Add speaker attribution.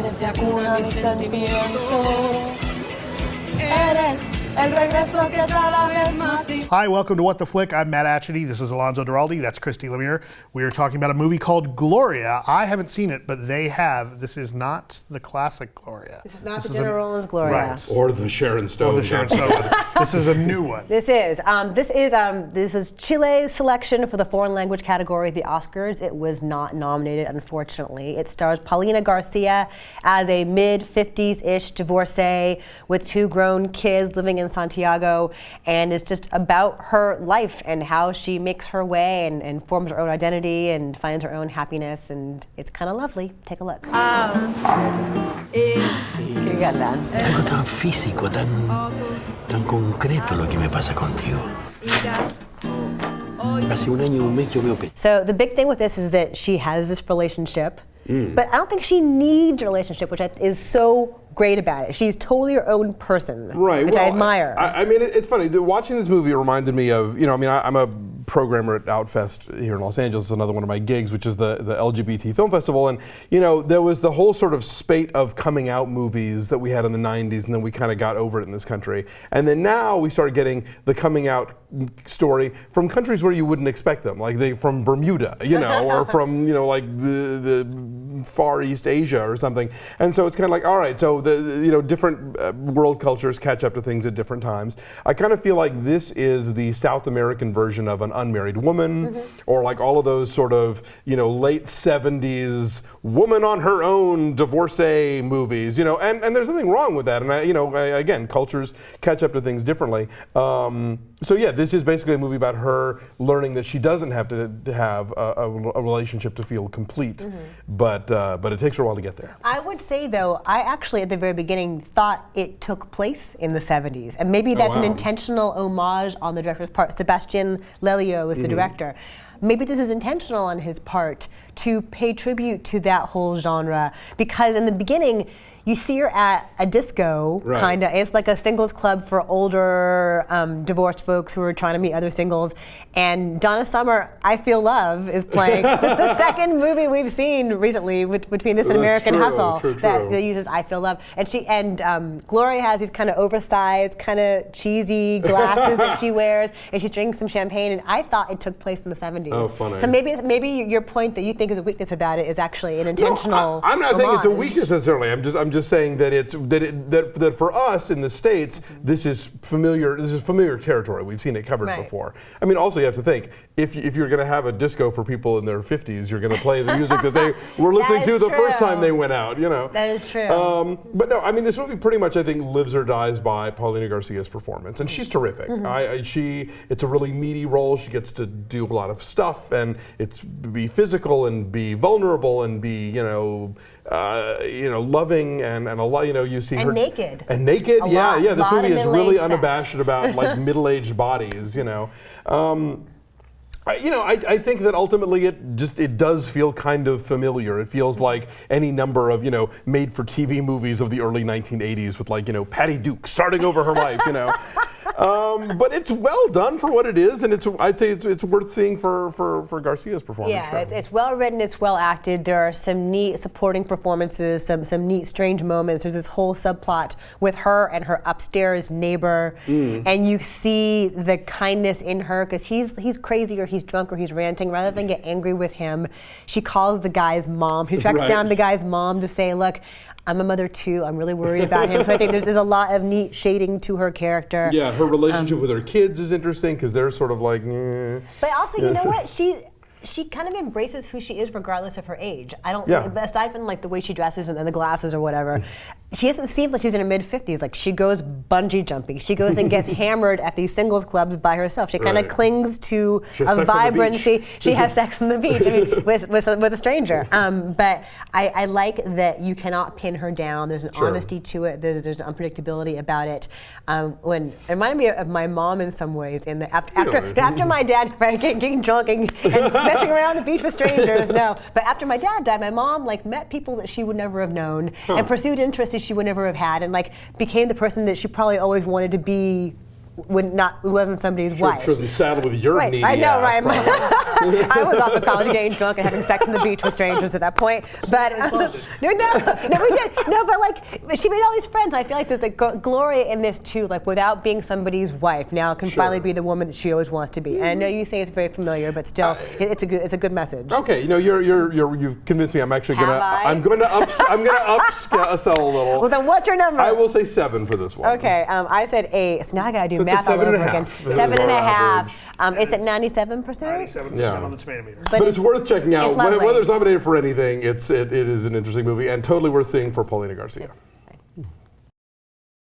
Speaker 1: donde se acunan mis sentimientos. Eres el regreso que cada vez más.
Speaker 2: Hi, welcome to What the Flick. I'm Matt Atchity. This is Alonso Duralde. That's Christy, Lemire. We are talking about a movie called Gloria. I haven't seen it, but they have. This is not the classic Gloria.
Speaker 3: This is not the Jennifer Lawrence Gloria.
Speaker 2: Right.
Speaker 4: Or the Sharon Stone.
Speaker 2: Or the Sharon Stone. This is a new one.
Speaker 3: This was Chile's selection for the foreign language category at the Oscars. It was not nominated, unfortunately. It stars Paulina Garcia as a mid-50s-ish divorcee with 2 grown kids living in Santiago, and it's just about her life and how she makes her way and forms her own identity and finds her own happiness, and it's kind of lovely. Take a look.
Speaker 5: Qué galán.
Speaker 6: Algo tan físico, tan concreto lo que me pasa contigo. Hace un año y un mes yo me operé.
Speaker 3: So the big thing with this is that she has this relationship, but I don't think she needs a relationship, which is so great about it. She's totally her own person,
Speaker 4: right?
Speaker 3: Which I admire.
Speaker 4: I mean, it's funny. Watching this movie reminded me of, I'm a programmer at Outfest here in Los Angeles. It's another one of my gigs, which is the LGBT Film Festival. And, there was the whole sort of spate of coming out movies that we had in the 90s, and then we kind of got over it in this country. And then now we started getting the coming out story from countries where you wouldn't expect them, like from Bermuda, or from, like the Far East Asia or something. And so it's kind of like, all right, so different world cultures catch up to things at different times. I kind of feel like this is the South American version of an unmarried woman, or like all of those sort of, late 70s woman on her own divorcee movies, and there's nothing wrong with that. And again, cultures catch up to things differently. So yeah, this is basically a movie about her learning that she doesn't have to have a relationship to feel complete, but it takes her a while to get there.
Speaker 3: I would say though, I actually at the very beginning thought it took place in the 70s, and maybe that's an intentional homage on the director's part. Sebastian Lelio is the director. Maybe this is intentional on his part to pay tribute to that whole genre, because in the beginning, you see her at a disco, kind of. It's like a singles club for older divorced folks who are trying to meet other singles. And Donna Summer, I Feel Love, is playing. This is the second movie we've seen recently between this and American Hustle that uses I Feel Love. And Gloria has these kind of oversized, kind of cheesy glasses that she wears, and she drinks some champagne. And I thought it took place in the 70s.
Speaker 4: Oh, funny.
Speaker 3: So maybe your point that you think is a weakness about it is actually an intentional.
Speaker 4: No, I'm not saying it's a
Speaker 3: homage.
Speaker 4: weakness necessarily. I'm just saying that that for us in the States, this is familiar territory. We've seen it covered before. I mean, also you have to think, if you're going to have a disco for people in their 50s, you're going to play the music that they were listening to the first time they went out.
Speaker 3: That is true.
Speaker 4: But no, I mean, this movie pretty much I think lives or dies by Paulina Garcia's performance, and she's terrific. It's a really meaty role. She gets to do a lot of stuff, and it's be physical and be vulnerable and be loving and a lot. You see her
Speaker 3: naked.
Speaker 4: And naked. Yeah. This movie is really
Speaker 3: sex.
Speaker 4: unabashed about like middle-aged bodies. I think that ultimately it does feel kind of familiar. It feels like any number of made-for-TV movies of the early 1980s with like Patty Duke starting over her life. But it's well done for what it is, and I'd say it's worth seeing for Garcia's performance.
Speaker 3: Yeah, it's well written, it's well acted. There are some neat supporting performances, some neat strange moments. There's this whole subplot with her and her upstairs neighbor, and you see the kindness in her because he's crazy or he's drunk or he's ranting. Rather than get angry with him, she calls the guy's mom. She tracks down the guy's mom to say, "Look, I'm a mother too. I'm really worried about him." So I think there's a lot of neat shading to her character.
Speaker 4: Yeah, her relationship with her kids is interesting because they're sort of like.
Speaker 3: But also, you know what? She kind of embraces who she is regardless of her age. I don't. Aside from like the way she dresses and the glasses or whatever, she doesn't seem like she's in her mid-50s. Like she goes bungee jumping. She goes and gets hammered at these singles clubs by herself. She kind of clings to a vibrancy. She has sex on the beach with a stranger. But I like that you cannot pin her down. There's an honesty to it. There's an unpredictability about it. When it reminded me of my mom in some ways. In the after my dad getting drunk and messing around on the beach with strangers. No, but after my dad died, my mom met people that she would never have known and pursued interests she would never have had, and became the person that she probably always wanted to be wasn't somebody's wife.
Speaker 4: She wasn't saddled with your needy
Speaker 3: I know,
Speaker 4: ass,
Speaker 3: right? I was off at college getting drunk and having sex on the beach with strangers at that point. But no, we did. No, but like she made all these friends. I feel like there's like Gloria in this too, like without being somebody's wife, now can finally be the woman that she always wants to be. And I know you say it's very familiar, but still, it's a good message.
Speaker 4: Okay, you've convinced me. I'm actually I'm going to upsell a little.
Speaker 3: Well, then what's your number?
Speaker 4: I will say 7 for this one.
Speaker 3: Okay, I said 8. So now I got to do
Speaker 4: So it's
Speaker 3: math
Speaker 4: a
Speaker 3: all over
Speaker 4: 7.5.
Speaker 3: again.
Speaker 4: This is
Speaker 3: 7.5.
Speaker 4: our
Speaker 3: It's at 97%.
Speaker 2: 97% on the tomato meter.
Speaker 4: But it's worth checking out.
Speaker 3: It's lovely.
Speaker 4: Whether it's nominated for anything, it is an interesting movie and totally worth seeing for Paulina Garcia.